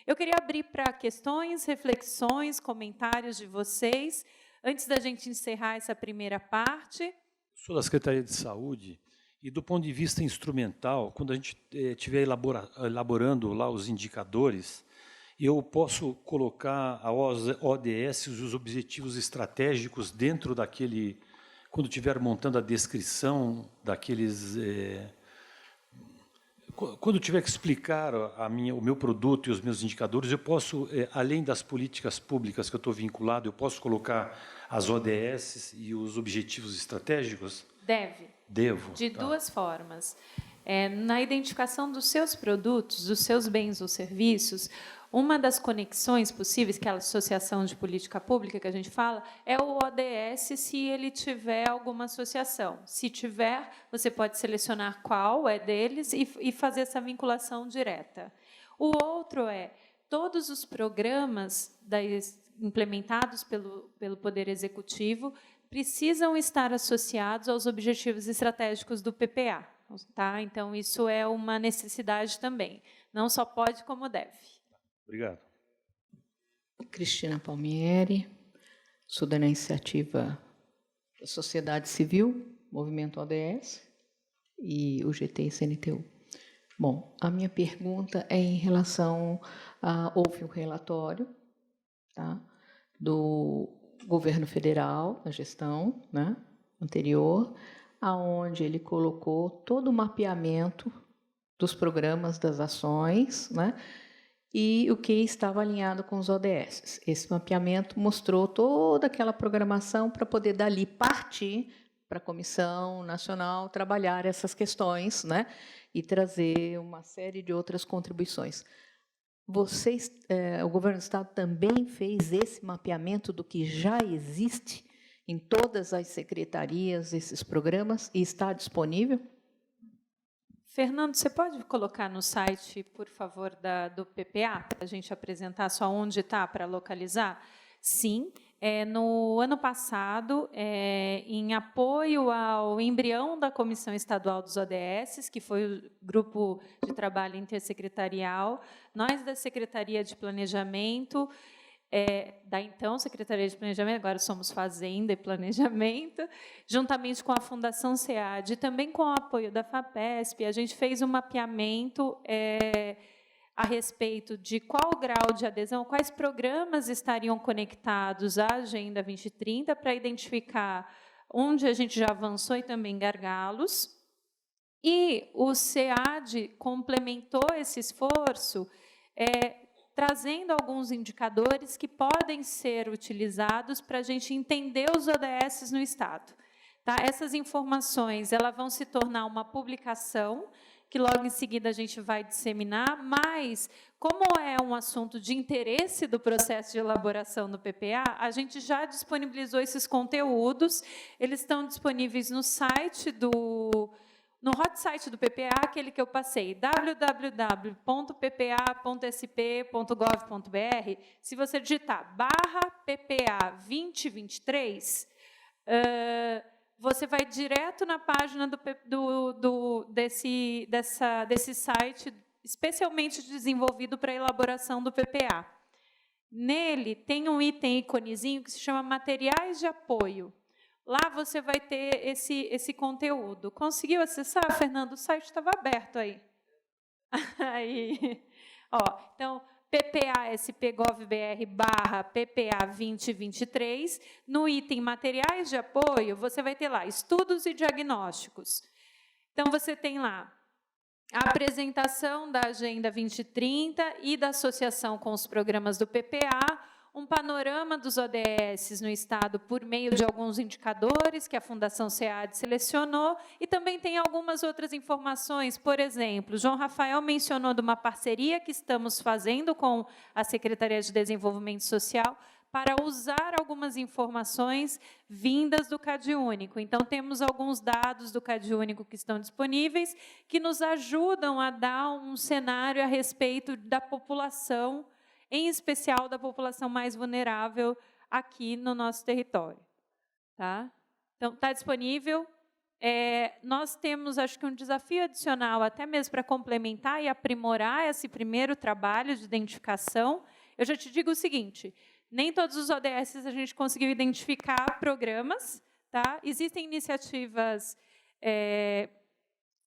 Eu queria abrir para questões, reflexões, comentários de vocês, antes da gente encerrar essa primeira parte. Sou da Secretaria de Saúde e, do ponto de vista instrumental, quando a gente estiver elaborando lá os indicadores, eu posso colocar a ODS, os objetivos estratégicos dentro daquele, quando estiver montando a descrição daqueles... Quando tiver que explicar o meu produto e os meus indicadores, eu posso, além das políticas públicas que eu estou vinculado, eu posso colocar as ODS e os objetivos estratégicos? Devo. De duas formas. Na identificação dos seus produtos, dos seus bens ou serviços, uma das conexões possíveis, que é a associação de política pública que a gente fala, é o ODS, se ele tiver alguma associação. Se tiver, você pode selecionar qual é deles e fazer essa vinculação direta. O outro é, todos os programas implementados pelo Poder Executivo precisam estar associados aos objetivos estratégicos do PPA. Tá? Então, isso é uma necessidade também. Não só pode, como deve. Obrigado. Cristina Palmieri, sou da iniciativa da Sociedade Civil, Movimento ODS e o GT e CNTU. Bom, a minha pergunta é em relação a... Houve um relatório, tá, do governo federal, na gestão, né, anterior, aonde ele colocou todo o mapeamento dos programas, das ações, né, e o que estava alinhado com os ODS. Esse mapeamento mostrou toda aquela programação para poder, dali, partir para a Comissão Nacional trabalhar essas questões, né, e trazer uma série de outras contribuições. Vocês, o governo do Estado também fez esse mapeamento do que já existe em todas as secretarias, esses programas, e está disponível? Fernando, você pode colocar no site, por favor, do PPA, para a gente apresentar só onde está, para localizar? Sim. No ano passado, em apoio ao embrião da Comissão Estadual dos ODS, que foi o grupo de trabalho intersecretarial, nós da Secretaria de Planejamento, da então Secretaria de Planejamento, agora somos Fazenda e Planejamento, juntamente com a Fundação SEAD, e também com o apoio da FAPESP, a gente fez um mapeamento a respeito de qual grau de adesão, quais programas estariam conectados à Agenda 2030, para identificar onde a gente já avançou e também gargalos. E o SEAD complementou esse esforço trazendo alguns indicadores que podem ser utilizados para a gente entender os ODS no Estado. Tá? Essas informações vão se tornar uma publicação, que logo em seguida a gente vai disseminar, mas, como é um assunto de interesse do processo de elaboração do PPA, a gente já disponibilizou esses conteúdos, eles estão disponíveis no site no hot site do PPA, aquele que eu passei, www.ppa.sp.gov.br, se você digitar /PPA 2023, você vai direto na página desse site, especialmente desenvolvido para a elaboração do PPA. Nele tem um íconezinho que se chama Materiais de Apoio. Lá você vai ter esse conteúdo. Conseguiu acessar, Fernando? O site estava aberto aí. Então, PPA-SP-Gov.br/PPA 2023, no item Materiais de Apoio, você vai ter lá Estudos e Diagnósticos. Então, você tem lá a apresentação da Agenda 2030 e da associação com os programas do PPA, um panorama dos ODS no Estado por meio de alguns indicadores que a Fundação SEAD selecionou, e também tem algumas outras informações. Por exemplo, João Rafael mencionou de uma parceria que estamos fazendo com a Secretaria de Desenvolvimento Social para usar algumas informações vindas do CadÚnico. Então, temos alguns dados do CadÚnico que estão disponíveis, que nos ajudam a dar um cenário a respeito da população, em especial da população mais vulnerável aqui no nosso território. Tá? Então, está disponível, nós temos, acho que, um desafio adicional, até mesmo para complementar e aprimorar esse primeiro trabalho de identificação. Eu já te digo o seguinte, nem todos os ODS a gente conseguiu identificar programas, tá? Existem iniciativas,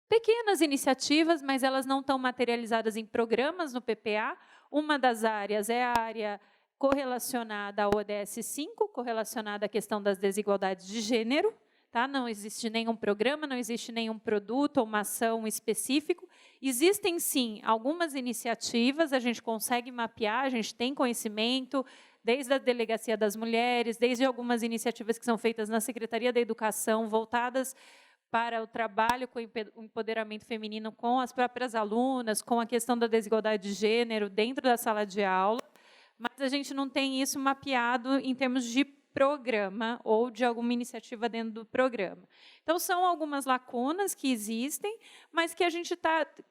pequenas iniciativas, mas elas não estão materializadas em programas no PPA. Uma das áreas é a área correlacionada ao ODS 5, correlacionada à questão das desigualdades de gênero. Tá? Não existe nenhum programa, não existe nenhum produto ou uma ação específico. Existem, sim, algumas iniciativas, a gente consegue mapear, a gente tem conhecimento, desde a Delegacia das Mulheres, desde algumas iniciativas que são feitas na Secretaria da Educação, voltadas para o trabalho com o empoderamento feminino com as próprias alunas, com a questão da desigualdade de gênero dentro da sala de aula, mas a gente não tem isso mapeado em termos de programa ou de alguma iniciativa dentro do programa. Então, são algumas lacunas que existem, mas que a gente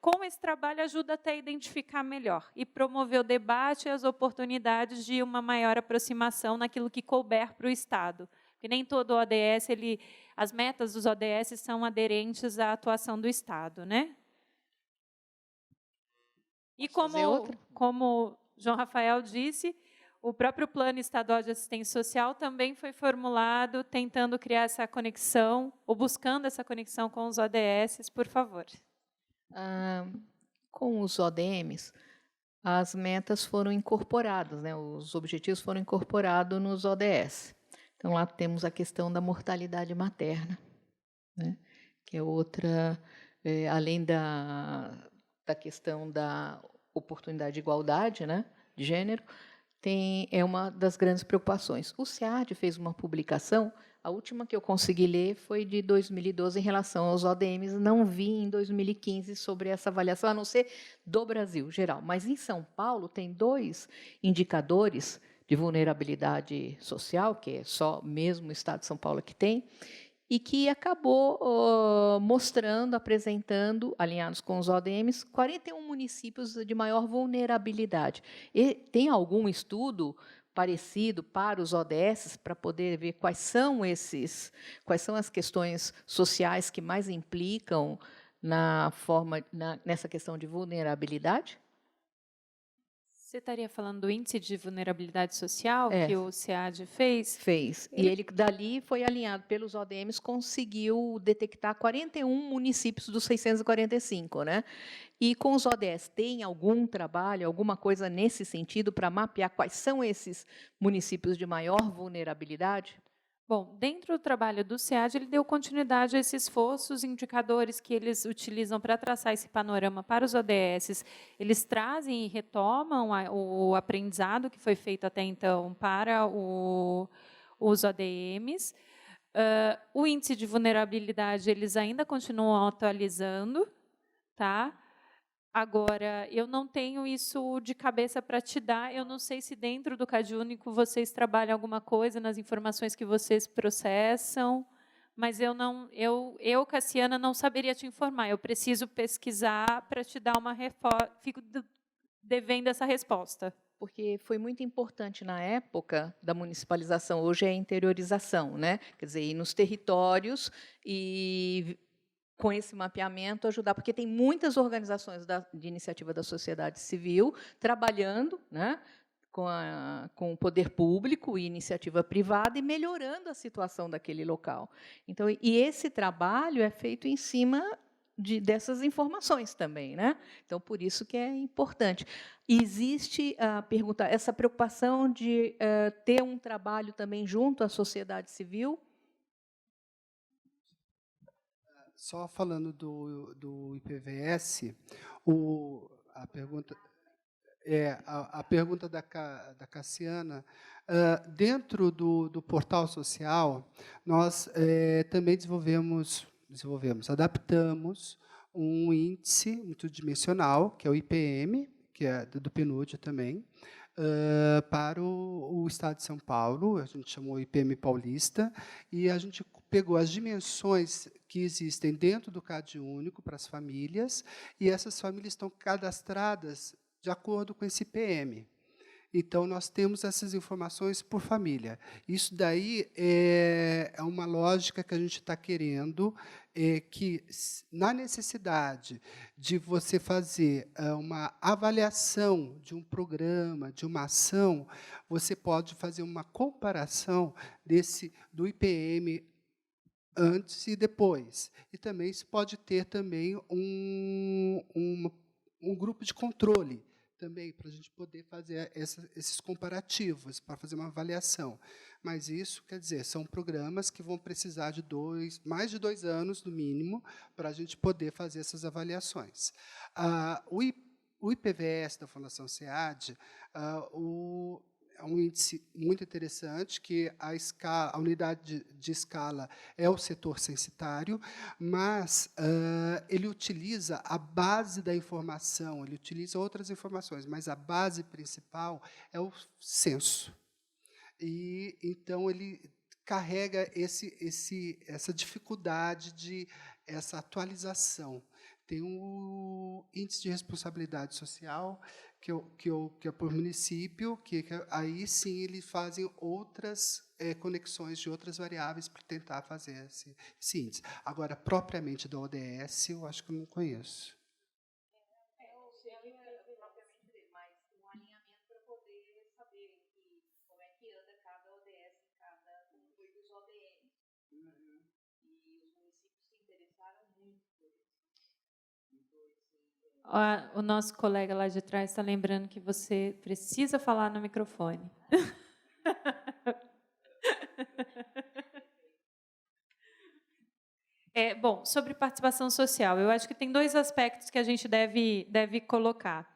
com esse trabalho, ajuda até a identificar melhor e promover o debate e as oportunidades de uma maior aproximação naquilo que couber para o Estado. Porque nem todo o ODS, as metas dos ODS são aderentes à atuação do Estado, né? E como João Rafael disse, o próprio Plano Estadual de Assistência Social também foi formulado tentando criar essa conexão, ou buscando essa conexão com os ODS, por favor. Com os ODMs, as metas foram incorporadas, né? Os objetivos foram incorporados nos ODS. Então, lá temos a questão da mortalidade materna, né? Que é outra, além da questão da oportunidade de igualdade, né, de gênero, é uma das grandes preocupações. O SEAD fez uma publicação, a última que eu consegui ler foi de 2012 em relação aos ODMs, não vi em 2015 sobre essa avaliação, a não ser do Brasil geral. Mas em São Paulo tem 2 indicadores de vulnerabilidade social, que é só mesmo o Estado de São Paulo que tem, e que acabou mostrando, apresentando, alinhados com os ODMs, 41 municípios de maior vulnerabilidade. E tem algum estudo parecido para os ODS, para poder ver quais são as questões sociais que mais implicam nessa questão de vulnerabilidade? Você estaria falando do índice de vulnerabilidade social que o SEAD fez? Fez. E ele, dali, foi alinhado pelos ODMs, conseguiu detectar 41 municípios dos 645. Né? E com os ODS, tem algum trabalho, alguma coisa nesse sentido, para mapear quais são esses municípios de maior vulnerabilidade? Bom, dentro do trabalho do SEAD, ele deu continuidade a esses esforços, indicadores que eles utilizam para traçar esse panorama para os ODS. Eles trazem e retomam o aprendizado que foi feito até então para os ODMs. O índice de vulnerabilidade, eles ainda continuam atualizando, tá? Agora, eu não tenho isso de cabeça para te dar, eu não sei se dentro do CadÚnico vocês trabalham alguma coisa nas informações que vocês processam, mas eu, Cassiana, não saberia te informar, eu preciso pesquisar para te dar uma resposta, fico devendo essa resposta. Porque foi muito importante na época da municipalização, hoje é a interiorização, né? Quer dizer, ir nos territórios e com esse mapeamento, ajudar, porque tem muitas organizações de iniciativa da sociedade civil trabalhando, né, com o poder público e iniciativa privada e melhorando a situação daquele local. Então, e esse trabalho é feito em cima dessas informações também. Né? Então, por isso que é importante. Existe essa preocupação de ter um trabalho também junto à sociedade civil? Só falando do IPVS, a pergunta da Cassiana, dentro do portal social, nós também adaptamos um índice multidimensional, que é o IPM, que é do PNUD também, para o Estado de São Paulo, a gente chamou IPM Paulista, e a gente pegou as dimensões que existem dentro do CadÚnico para as famílias, e essas famílias estão cadastradas de acordo com esse IPM. Então, nós temos essas informações por família. Isso daí é uma lógica que a gente está querendo que, na necessidade de você fazer uma avaliação de um programa, de uma ação, você pode fazer uma comparação do IPM antes e depois. E também se pode ter também um grupo de controle, também, para a gente poder fazer esses comparativos, para fazer uma avaliação. Mas isso, quer dizer, são programas que vão precisar de mais de 2 anos, no mínimo, para a gente poder fazer essas avaliações. O IPVS da Fundação SEAD, é um índice muito interessante, que a unidade de escala é o setor censitário, mas ele utiliza a base da informação, ele utiliza outras informações, mas a base principal é o censo. E, então, ele carrega essa dificuldade essa atualização. Tem o índice de responsabilidade social, que é por município, que aí sim eles fazem outras conexões de outras variáveis para tentar fazer esse índice. Agora, propriamente da ODS, eu acho que eu não conheço. O nosso colega lá de trás está lembrando que você precisa falar no microfone. Bom, sobre participação social, eu acho que tem 2 aspectos que a gente deve colocar.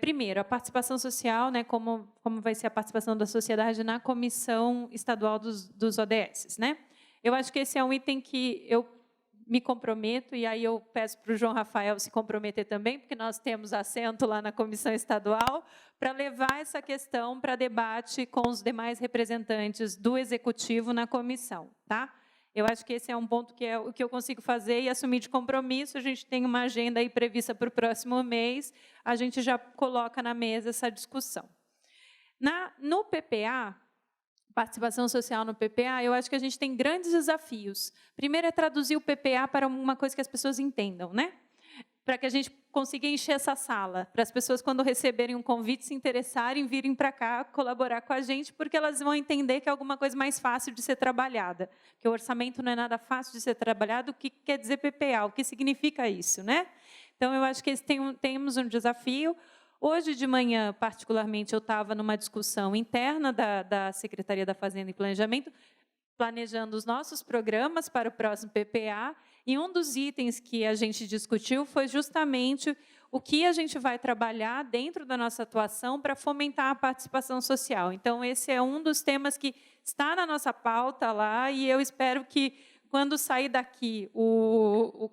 Primeiro, a participação social, né, como vai ser a participação da sociedade na comissão estadual dos ODS. Né? Eu acho que esse é um item que eu me comprometo, e aí eu peço para o João Rafael se comprometer também, porque nós temos assento lá na comissão estadual, para levar essa questão para debate com os demais representantes do Executivo na comissão. Tá? Eu acho que esse é um ponto que é o que eu consigo fazer e assumir de compromisso. A gente tem uma agenda aí prevista para o próximo mês, a gente já coloca na mesa essa discussão. No PPA, participação social no PPA, eu acho que a gente tem grandes desafios. Primeiro é traduzir o PPA para uma coisa que as pessoas entendam, né? Para que a gente consiga encher essa sala, para as pessoas, quando receberem um convite, se interessarem, virem para cá colaborar com a gente, porque elas vão entender que é alguma coisa mais fácil de ser trabalhada, que o orçamento não é nada fácil de ser trabalhado. O que quer dizer PPA? O que significa isso, né? Então, eu acho que temos um desafio. Hoje de manhã, particularmente, eu estava numa discussão interna da Secretaria da Fazenda e Planejamento, planejando os nossos programas para o próximo PPA, e um dos itens que a gente discutiu foi justamente o que a gente vai trabalhar dentro da nossa atuação para fomentar a participação social. Então, esse é um dos temas que está na nossa pauta lá, e eu espero que, quando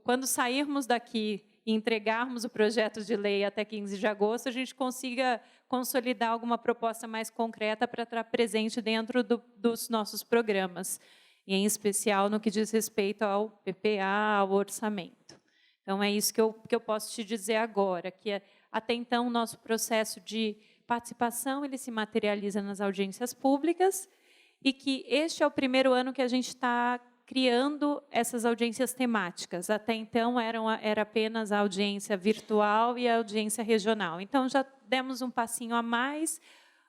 quando sairmos daqui e entregarmos o projeto de lei até 15 de agosto, a gente consiga consolidar alguma proposta mais concreta para estar presente dentro dos nossos programas, e em especial no que diz respeito ao PPA, ao orçamento. Então, é isso que eu posso te dizer agora, que até então o nosso processo de participação ele se materializa nas audiências públicas, e que este é o primeiro ano que a gente está criando essas audiências temáticas. Até então, era apenas a audiência virtual e a audiência regional. Então, já demos um passinho a mais.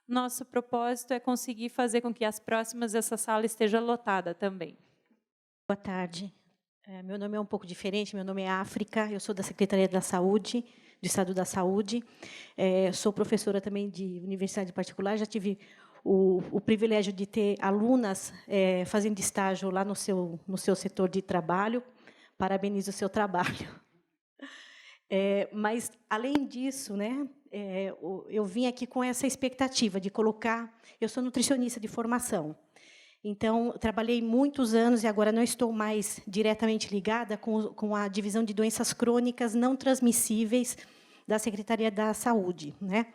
Nosso propósito é conseguir fazer com que as próximas essa sala esteja lotada também. Boa tarde. Meu nome é um pouco diferente, meu nome é África, eu sou da Secretaria da Saúde, do Estado da Saúde. Sou professora também de universidade particular, já tive o privilégio de ter alunas fazendo estágio lá no seu setor de trabalho. Parabenizo o seu trabalho. Mas, além disso, né, eu vim aqui com essa expectativa de colocar... Eu sou nutricionista de formação, então, trabalhei muitos anos e agora não estou mais diretamente ligada com a divisão de doenças crônicas não transmissíveis da Secretaria da Saúde, né?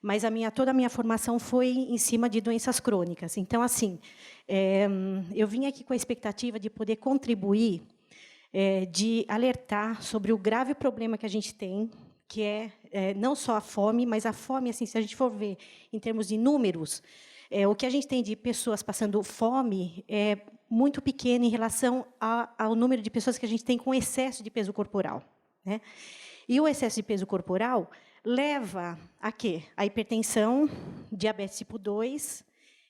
Mas toda a minha formação foi em cima de doenças crônicas. Então, assim, eu vim aqui com a expectativa de poder contribuir, de alertar sobre o grave problema que a gente tem, que é não só a fome, mas a fome, assim, se a gente for ver em termos de números, o que a gente tem de pessoas passando fome muito pequena em relação ao número de pessoas que a gente tem com excesso de peso corporal, né? E o excesso de peso corporal leva a quê? A hipertensão, diabetes tipo 2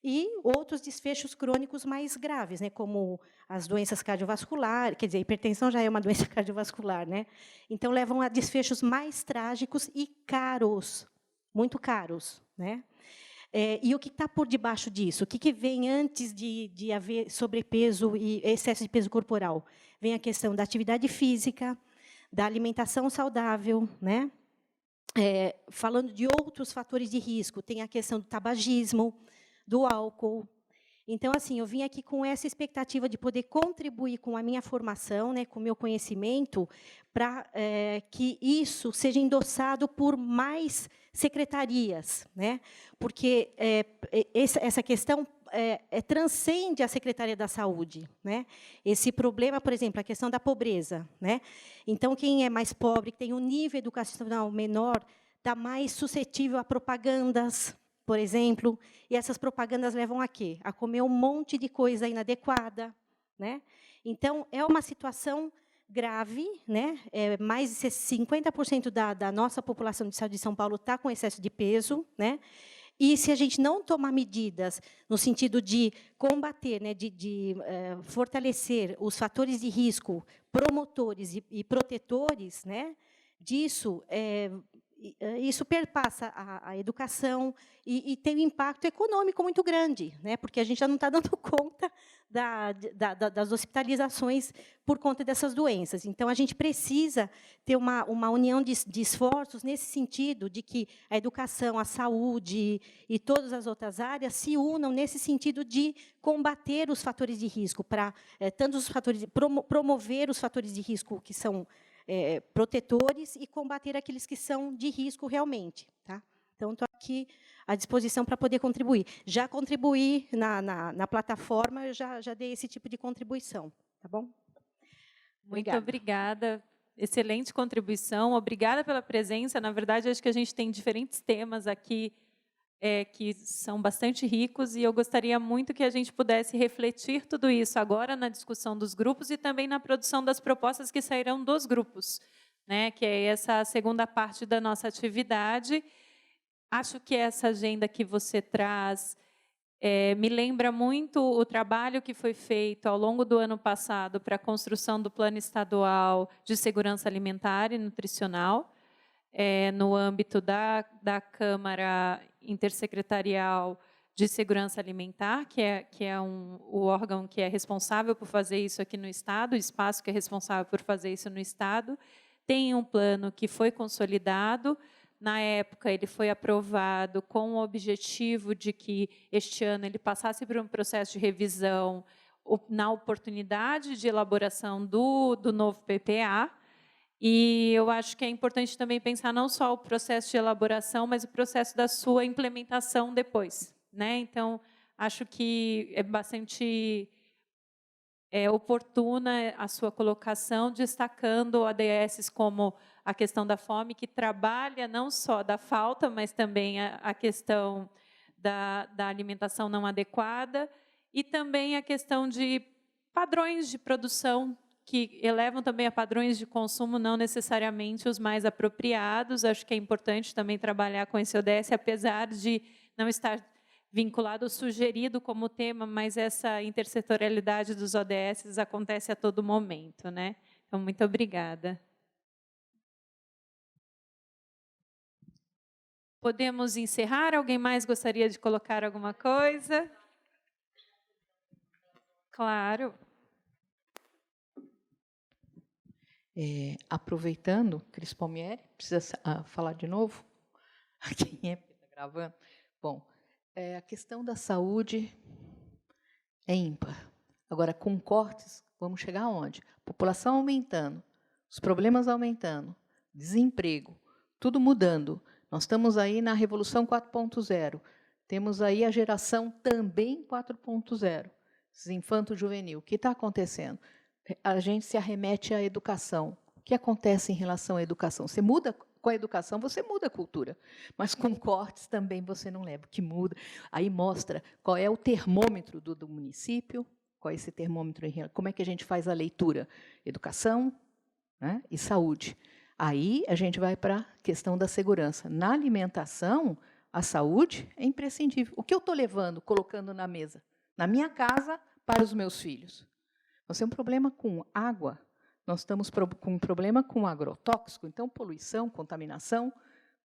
e outros desfechos crônicos mais graves, né, como as doenças cardiovasculares, quer dizer, a hipertensão já é uma doença cardiovascular, né? Então levam a desfechos mais trágicos e caros, muito caros, né? E o que está por debaixo disso? O que vem antes de haver sobrepeso e excesso de peso corporal? Vem a questão da atividade física, da alimentação saudável, né? Falando de outros fatores de risco, tem a questão do tabagismo, do álcool. Então, assim, eu vim aqui com essa expectativa de poder contribuir com a minha formação, né, com o meu conhecimento, para que isso seja endossado por mais secretarias, né? Porque essa questão transcende a Secretaria da Saúde, né? Esse problema, por exemplo, a questão da pobreza, né? Então, quem é mais pobre, que tem um nível educacional menor, está mais suscetível a propagandas, por exemplo, e essas propagandas levam a quê? A comer um monte de coisa inadequada, né? Então, é uma situação grave, né? Mais de 50% da nossa população de estado de São Paulo está com excesso de peso, né? E se a gente não tomar medidas no sentido de combater, né, de fortalecer os fatores de risco, promotores e protetores, né, disso, isso perpassa a educação e tem um impacto econômico muito grande, né, porque a gente já não está dando conta das hospitalizações por conta dessas doenças. Então, a gente precisa ter uma união de esforços nesse sentido, de que a educação, a saúde e todas as outras áreas se unam nesse sentido de combater os fatores de risco, para tanto os fatores promover os fatores de risco que são protetores e combater aqueles que são de risco realmente, tá? Então, estou aqui à disposição para poder contribuir. Já contribuí na plataforma, eu já dei esse tipo de contribuição, tá bom? Muito obrigada. Excelente contribuição. Obrigada pela presença. Na verdade, acho que a gente tem diferentes temas aqui que são bastante ricos e eu gostaria muito que a gente pudesse refletir tudo isso agora na discussão dos grupos e também na produção das propostas que sairão dos grupos, né? Que é essa segunda parte da nossa atividade. Acho que essa agenda que você traz me lembra muito o trabalho que foi feito ao longo do ano passado para a construção do Plano Estadual de Segurança Alimentar e Nutricional, no âmbito da Câmara Intersecretarial de Segurança Alimentar, que é o órgão que é responsável por fazer isso aqui no Estado, o espaço que é responsável por fazer isso no Estado. Tem um plano que foi consolidado. Na época, ele foi aprovado com o objetivo de que este ano ele passasse por um processo de revisão na oportunidade de elaboração do novo PPA. E eu acho que é importante também pensar não só o processo de elaboração, mas o processo da sua implementação depois, né? Então, acho que é bastante oportuna a sua colocação, destacando ODSs como a questão da fome, que trabalha não só da falta, mas também a questão da alimentação não adequada e também a questão de padrões de produção que elevam também a padrões de consumo não necessariamente os mais apropriados. Acho que é importante também trabalhar com esse ODS, apesar de não estar vinculado ou sugerido como tema, mas essa intersetorialidade dos ODS acontece a todo momento, né? Então, muito obrigada. Podemos encerrar? Alguém mais gostaria de colocar alguma coisa? Claro. Aproveitando, Cris Palmieri, precisa falar de novo? Quem está gravando? Bom, a questão da saúde é ímpar. Agora, com cortes, vamos chegar aonde? População aumentando, os problemas aumentando, desemprego, tudo mudando. Nós estamos aí na Revolução 4.0. Temos aí a geração também 4.0, infanto-juvenil. O que está acontecendo? A gente se arremete à educação. O que acontece em relação à educação? Você muda com a educação, você muda a cultura, mas com cortes também você não leva. O que muda? Aí mostra qual é o termômetro do município, Qual é esse termômetro? Como é que a gente faz a leitura? Educação, né, e saúde. Aí a gente vai para a questão da segurança. Na alimentação, a saúde é imprescindível. O que eu estou levando, colocando na mesa? Na minha casa, para os meus filhos. Nós temos um problema com água, nós estamos com um problema com agrotóxico, então poluição, contaminação,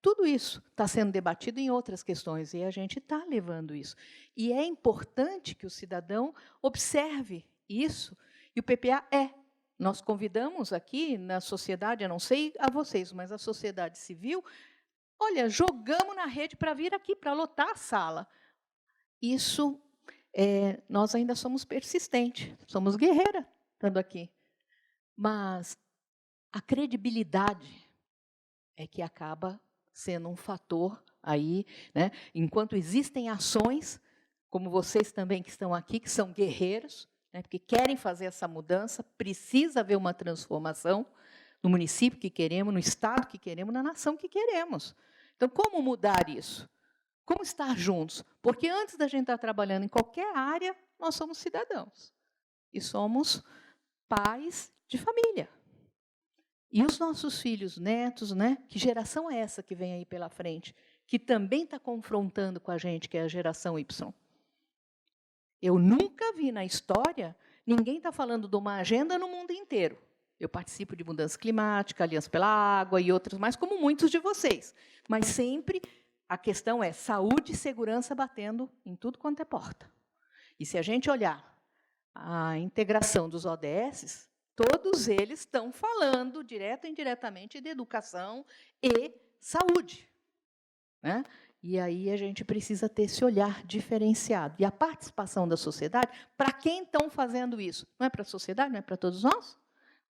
tudo isso está sendo debatido em outras questões, e a gente está levando isso. E é importante que o cidadão observe isso, e o PPA Nós convidamos aqui na sociedade, eu não sei a vocês, mas a sociedade civil, olha, jogamos na rede para vir aqui, para lotar a sala. Isso, nós ainda somos persistentes, somos guerreiras estando aqui. Mas a credibilidade é que acaba sendo um fator aí, né? Enquanto existem ações, como vocês também que estão aqui, que são guerreiros, né, porque querem fazer essa mudança, precisa haver uma transformação no município que queremos, no estado que queremos, na nação que queremos. Então, como mudar isso? Como estar juntos? Porque antes da gente estar trabalhando em qualquer área, nós somos cidadãos. E somos pais de família. E os nossos filhos, netos, né? Que geração é essa que vem aí pela frente? Que também está confrontando com a gente, que é a geração Y. Eu nunca vi na história, ninguém está falando de uma agenda no mundo inteiro. Eu participo de mudança climática, Aliança pela Água e outras mais, como muitos de vocês. Mas sempre a questão é saúde e segurança batendo em tudo quanto é porta. E se a gente olhar a integração dos ODS, todos eles estão falando, direto e indiretamente, de educação e saúde, né? E aí a gente precisa ter esse olhar diferenciado. E a participação da sociedade, para quem estão fazendo isso? Não é para a sociedade, não é para todos nós?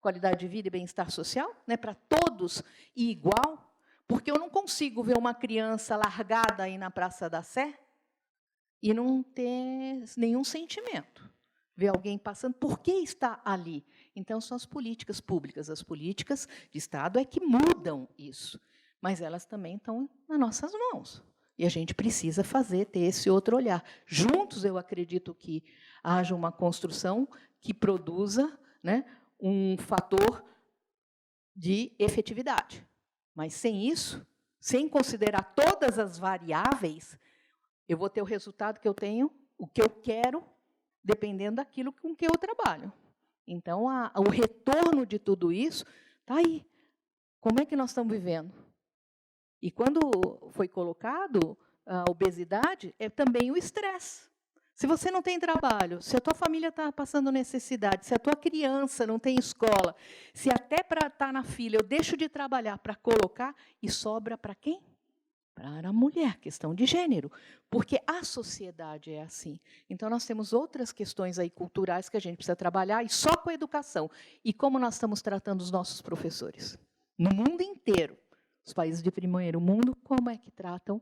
Qualidade de vida e bem-estar social? Não é para todos e igual? Porque eu não consigo ver uma criança largada aí na Praça da Sé e não ter nenhum sentimento. Ver alguém passando, por que está ali? Então, são as políticas públicas, as políticas de Estado é que mudam isso. Mas elas também estão nas nossas mãos. E a gente precisa ter esse outro olhar. Juntos, eu acredito que haja uma construção que produza, né, um fator de efetividade. Mas sem isso, sem considerar todas as variáveis, eu vou ter o resultado que eu tenho, o que eu quero, dependendo daquilo com que eu trabalho. Então, o retorno de tudo isso está aí. Como é que nós estamos vivendo? E quando foi colocado a obesidade, é também o estresse. Se você não tem trabalho, se a tua família está passando necessidade, se a tua criança não tem escola, se até para estar na fila eu deixo de trabalhar para colocar, e sobra para quem? Para a mulher, questão de gênero, porque a sociedade é assim. Então, nós temos outras questões aí culturais que a gente precisa trabalhar, e só com a educação. E como nós estamos tratando os nossos professores? No mundo inteiro, os países de primeiro mundo, como é que tratam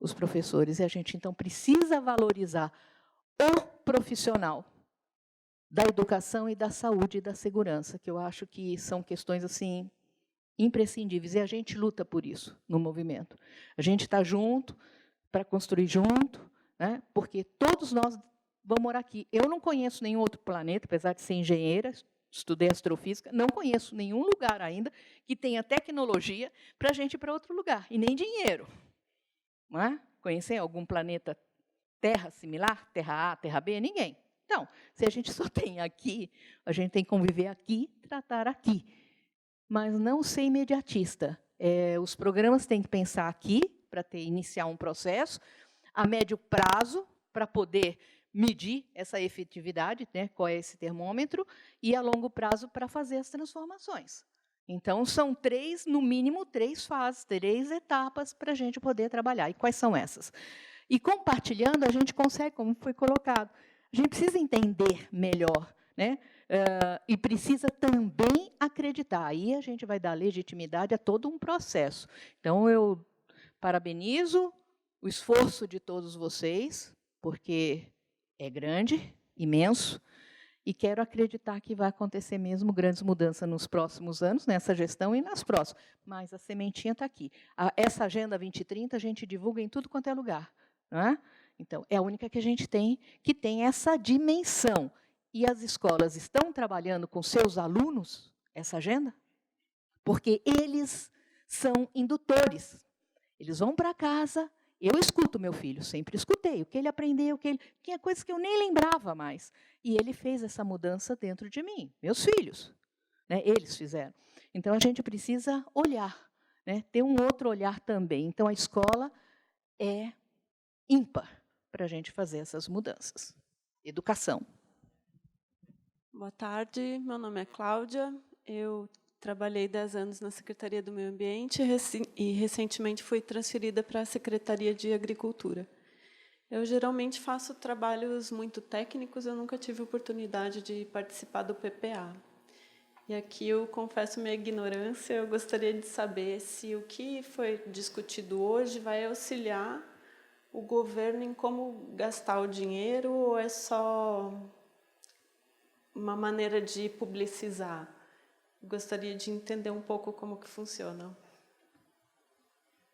os professores? E a gente, então, precisa valorizar o profissional da educação e da saúde e da segurança, que eu acho que são questões assim imprescindíveis, e a gente luta por isso no movimento. A gente está junto para construir junto, né? Porque todos nós vamos morar aqui. Eu não conheço nenhum outro planeta, apesar de ser engenheira, estudei astrofísica, não conheço nenhum lugar ainda que tenha tecnologia para a gente ir para outro lugar, e nem dinheiro. Não é? Conhecer algum planeta Terra similar? Terra A, Terra B? Ninguém. Então, se a gente só tem aqui, a gente tem que conviver aqui, tratar aqui. Mas não ser imediatista. Os programas têm que pensar aqui, para iniciar um processo, a médio prazo, para poder medir essa efetividade, né, qual é esse termômetro, e a longo prazo para fazer as transformações. Então, são no mínimo, 3 fases, 3 etapas para a gente poder trabalhar. E quais são essas? E compartilhando, a gente consegue, como foi colocado, a gente precisa entender melhor, né? E precisa também acreditar. Aí a gente vai dar legitimidade a todo um processo. Então, eu parabenizo o esforço de todos vocês, porque é grande, imenso, e quero acreditar que vai acontecer mesmo grandes mudanças nos próximos anos, nessa gestão e nas próximas. Mas a sementinha está aqui. Essa Agenda 2030 a gente divulga em tudo quanto é lugar. Não é? Então, é a única que a gente tem que tem essa dimensão. E as escolas estão trabalhando com seus alunos essa agenda? Porque eles são indutores. Eles vão para casa, eu escuto meu filho, sempre escutei o que ele aprendeu, tinha coisas que eu nem lembrava mais. E ele fez essa mudança dentro de mim, meus filhos, né, eles fizeram. Então, a gente precisa olhar, né, ter um outro olhar também. Então, a escola é ímpar para a gente fazer essas mudanças. Educação. Boa tarde, meu nome é Cláudia, eu trabalhei 10 anos na Secretaria do Meio Ambiente e recentemente fui transferida para a Secretaria de Agricultura. Eu geralmente faço trabalhos muito técnicos, eu nunca tive oportunidade de participar do PPA. E aqui eu confesso minha ignorância, eu gostaria de saber se o que foi discutido hoje vai auxiliar o governo em como gastar o dinheiro ou é só uma maneira de publicizar? Gostaria de entender um pouco como que funciona.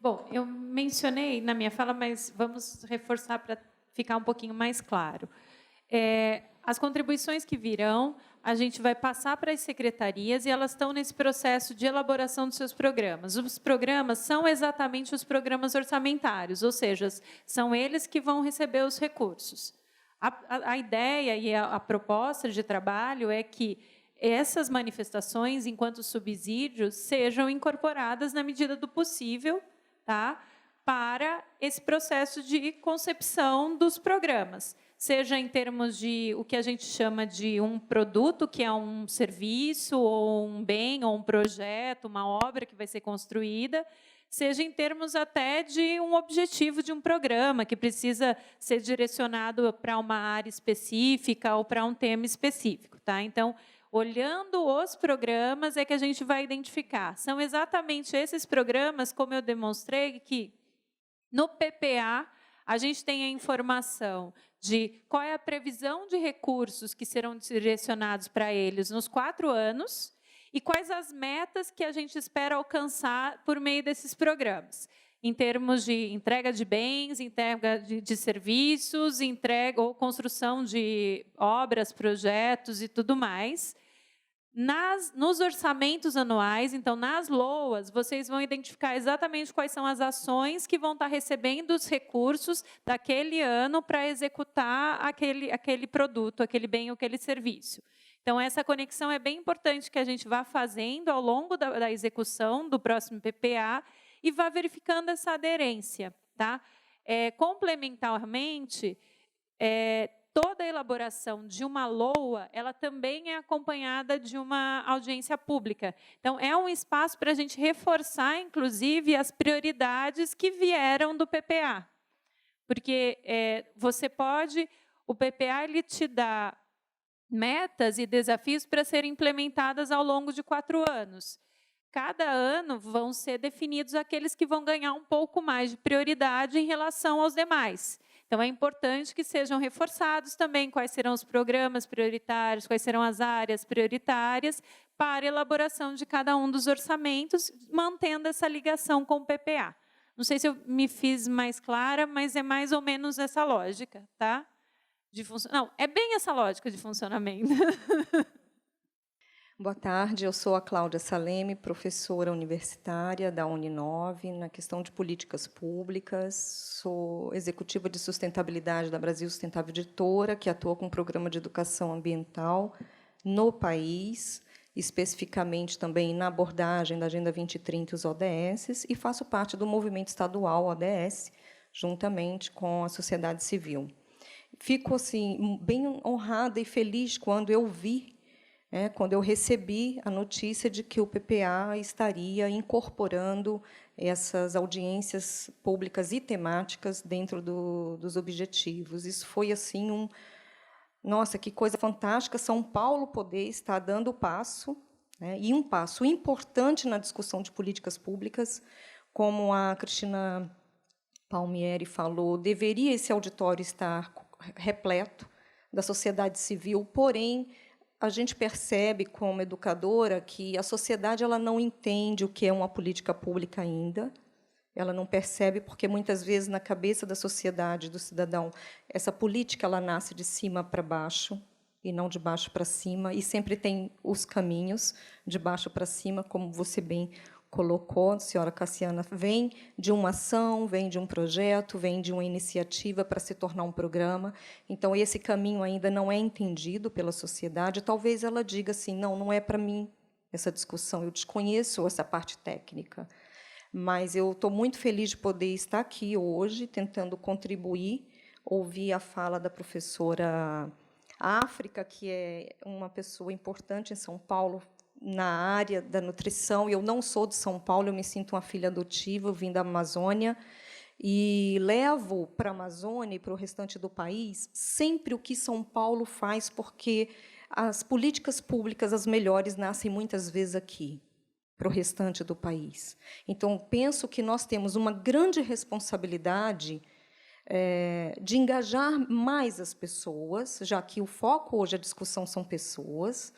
Bom, eu mencionei na minha fala, mas vamos reforçar para ficar um pouquinho mais claro. As contribuições que virão, a gente vai passar para as secretarias e elas estão nesse processo de elaboração dos seus programas. Os programas são exatamente os programas orçamentários, ou seja, são eles que vão receber os recursos. A ideia e a proposta de trabalho é que essas manifestações, enquanto subsídios, sejam incorporadas na medida do possível, tá, para esse processo de concepção dos programas, seja em termos de o que a gente chama de um produto, que é um serviço, ou um bem, ou um projeto, uma obra que vai ser construída, seja em termos até de um objetivo de um programa, que precisa ser direcionado para uma área específica ou para um tema específico. Tá? Então, olhando os programas é que a gente vai identificar. São exatamente esses programas, como eu demonstrei, que no PPA a gente tem a informação de qual é a previsão de recursos que serão direcionados para eles nos 4 anos e quais as metas que a gente espera alcançar por meio desses programas, em termos de entrega de bens, entrega de serviços, entrega ou construção de obras, projetos e tudo mais. Nos orçamentos anuais, então, nas LOAs, vocês vão identificar exatamente quais são as ações que vão estar recebendo os recursos daquele ano para executar aquele produto, aquele bem ou aquele serviço. Então, essa conexão é bem importante que a gente vá fazendo ao longo da execução do próximo PPA e vá verificando essa aderência. Tá? Complementarmente, toda a elaboração de uma LOA, ela também é acompanhada de uma audiência pública. Então, é um espaço para a gente reforçar, inclusive, as prioridades que vieram do PPA. Porque o PPA ele te dá metas e desafios para serem implementadas ao longo de 4 anos. Cada ano vão ser definidos aqueles que vão ganhar um pouco mais de prioridade em relação aos demais. Então, é importante que sejam reforçados também quais serão os programas prioritários, quais serão as áreas prioritárias para a elaboração de cada um dos orçamentos, mantendo essa ligação com o PPA. Não sei se eu me fiz mais clara, mas é mais ou menos essa lógica, tá? Não, é bem essa lógica de funcionamento. Boa tarde, eu sou a Cláudia Saleme, professora universitária da Uninove, na questão de políticas públicas, sou executiva de sustentabilidade da Brasil Sustentável Editora, que atua com um programa de educação ambiental no país, especificamente também na abordagem da Agenda 2030 e os ODS, e faço parte do movimento estadual ODS, juntamente com a sociedade civil. Fico assim, bem honrada e feliz quando eu recebi a notícia de que o PPA estaria incorporando essas audiências públicas e temáticas dentro dos objetivos. Isso foi assim nossa, que coisa fantástica, São Paulo poder estar dando o passo, né, e um passo importante na discussão de políticas públicas, como a Cristina Palmieri falou, deveria esse auditório estar repleto da sociedade civil, porém, a gente percebe, como educadora, que a sociedade ela não entende o que é uma política pública ainda, Ela não percebe porque, muitas vezes, na cabeça da sociedade, do cidadão, essa política ela nasce de cima para baixo e não de baixo para cima, e sempre tem os caminhos de baixo para cima, como você bem colocou, senhora Cassiana, vem de uma ação, vem de um projeto, vem de uma iniciativa para se tornar um programa. Então, esse caminho ainda não é entendido pela sociedade. Talvez ela diga assim, não é para mim essa discussão, eu desconheço essa parte técnica. Mas eu estou muito feliz de poder estar aqui hoje, tentando contribuir, ouvir a fala da professora África, que é uma pessoa importante em São Paulo, na área da nutrição. Eu não sou de São Paulo, eu me sinto uma filha adotiva, eu vim da Amazônia, e levo para a Amazônia e para o restante do país sempre o que São Paulo faz, porque as políticas públicas, as melhores, nascem muitas vezes aqui, para o restante do país. Então, penso que nós temos uma grande responsabilidade de engajar mais as pessoas, já que o foco hoje, a discussão, são pessoas.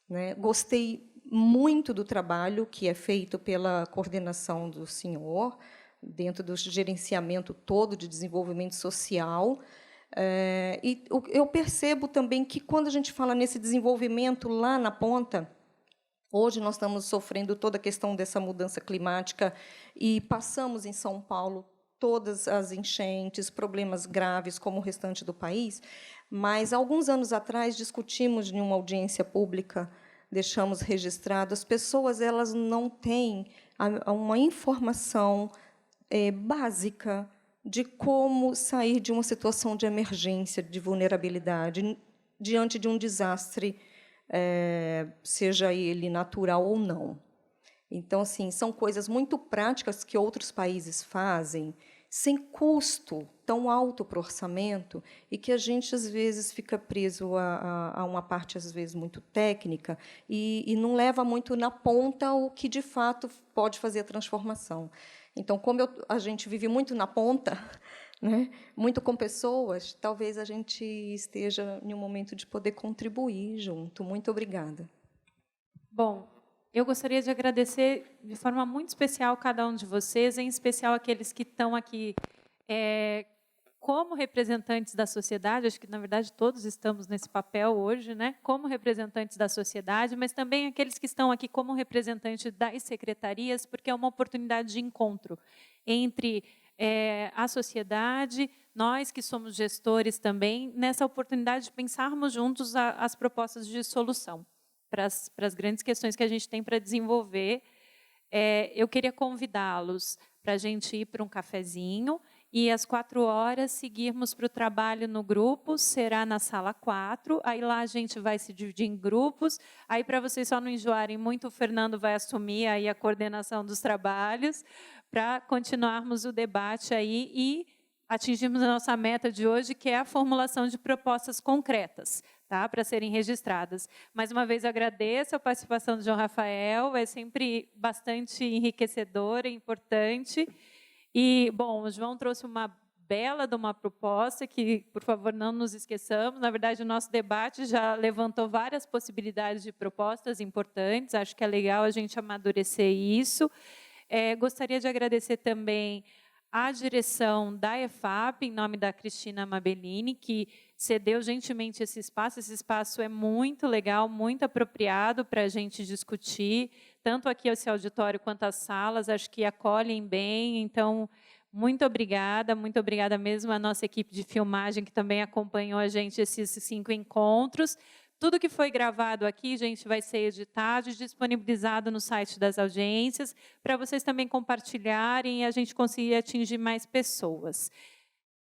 Né? Gostei muito do trabalho que é feito pela coordenação do senhor, dentro do gerenciamento todo de desenvolvimento social. E eu percebo também que, quando a gente fala nesse desenvolvimento lá na ponta, hoje nós estamos sofrendo toda a questão dessa mudança climática e passamos em São Paulo todas as enchentes, problemas graves, como o restante do país. Mas, alguns anos atrás, discutimos em uma audiência pública, deixamos registrado, as pessoas elas não têm uma informação básica de como sair de uma situação de emergência, de vulnerabilidade, diante de um desastre, seja ele natural ou não. Então, assim, são coisas muito práticas que outros países fazem, sem custo tão alto para o orçamento, e que a gente, às vezes, fica preso a uma parte, às vezes, muito técnica, e não leva muito na ponta o que, de fato, pode fazer a transformação. Então, como a gente vive muito na ponta, né, muito com pessoas, talvez a gente esteja em um momento de poder contribuir junto. Muito obrigada. Bom, eu gostaria de agradecer de forma muito especial cada um de vocês, em especial aqueles que estão aqui como representantes da sociedade. Acho que, na verdade, todos estamos nesse papel hoje, né? Como representantes da sociedade, mas também aqueles que estão aqui como representantes das secretarias, porque é uma oportunidade de encontro entre a sociedade, nós que somos gestores também, nessa oportunidade de pensarmos juntos as propostas de solução para as grandes questões que a gente tem para desenvolver. Eu queria convidá-los para a gente ir para um cafezinho e, às 16h, seguirmos para o trabalho no grupo. Será na sala 4. Aí lá a gente vai se dividir em grupos. Aí, para vocês só não enjoarem muito, o Fernando vai assumir aí a coordenação dos trabalhos para continuarmos o debate aí e atingirmos a nossa meta de hoje, que é a formulação de propostas concretas, tá, para serem registradas. Mais uma vez, eu agradeço a participação do João Rafael, é sempre bastante enriquecedora e importante. E, bom, o João trouxe uma bela de uma proposta que, por favor, não nos esqueçamos. Na verdade, o nosso debate já levantou várias possibilidades de propostas importantes. Acho que é legal a gente amadurecer isso. Gostaria de agradecer também a direção da EFAP, em nome da Cristina Mabellini, que cedeu gentilmente esse espaço. Esse espaço é muito legal, muito apropriado para a gente discutir, tanto aqui esse auditório quanto as salas, acho que acolhem bem. Então, muito obrigada mesmo à nossa equipe de filmagem, que também acompanhou a gente esses 5 encontros. Tudo que foi gravado aqui, gente, vai ser editado e disponibilizado no site das audiências, para vocês também compartilharem e a gente conseguir atingir mais pessoas.